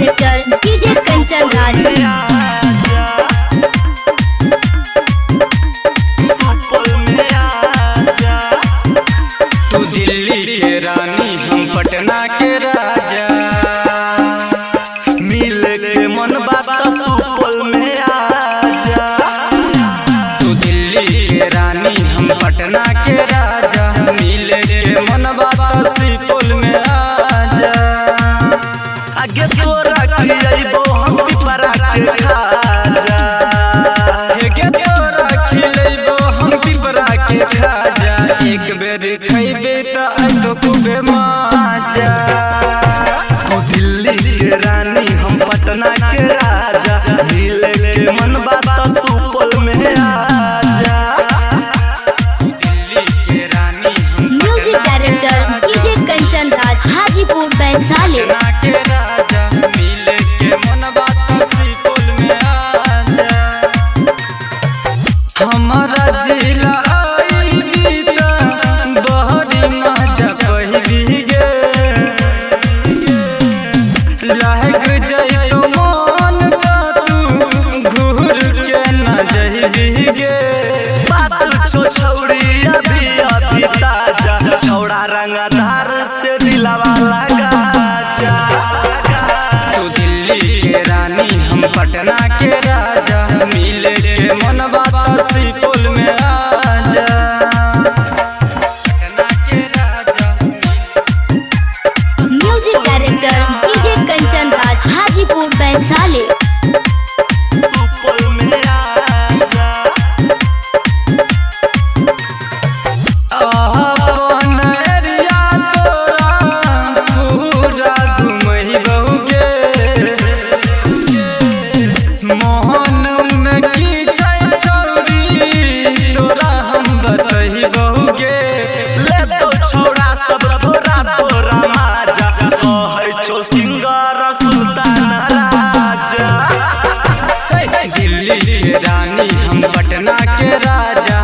Director DJ Kanchan Raj. तू दिल्ली के रानी हम पटना के राजा, मिले के मन बात सुपौल में आजा। तू दिल्ली के रानी हम पटना के राजा, मिले के मन बात सुपौल में आजा। आगे तोरा खियाइबो हम पिपरा के खाजा, आगे तोरा खियाइबो हम पिपरा के खाजा। एक बेर खइबे त आइतो खूबे मजा। तू दिल्ली के रानी हम पटना के राजा, मिले के मन बात सुपौल में आजा। दिल्ली के रानी हम music director DJ Kanchan Raj, Hajipur Vaishali. के राजा, मिले के मन बात सुपौल में आजा। हमारा जिला लहक जइतो मन का तू घूर के न जइबी गे। बात छौड़ी अभी ताजा, छौड़ा रंगदार से दिलवा लगा जा। तू दिल्ली के रानी हम पटना के राजा, मिले के मन बात सुपौल में आजा। पटना के राजा, music director DJ Kanchan Raj, Hajipur Vaishali. Supaul में आजा। अपन एरिया तोरा पूरा घुमैबहु गे। मोहन में की छै छौरी तोरा हम बतैबहु गे। ले तो छौड़ा सब थोड़ा तोरा माजा, कहै छौ सिंगर सुल्तान राजा। दिल्ली के रानी हम पटना के राजा,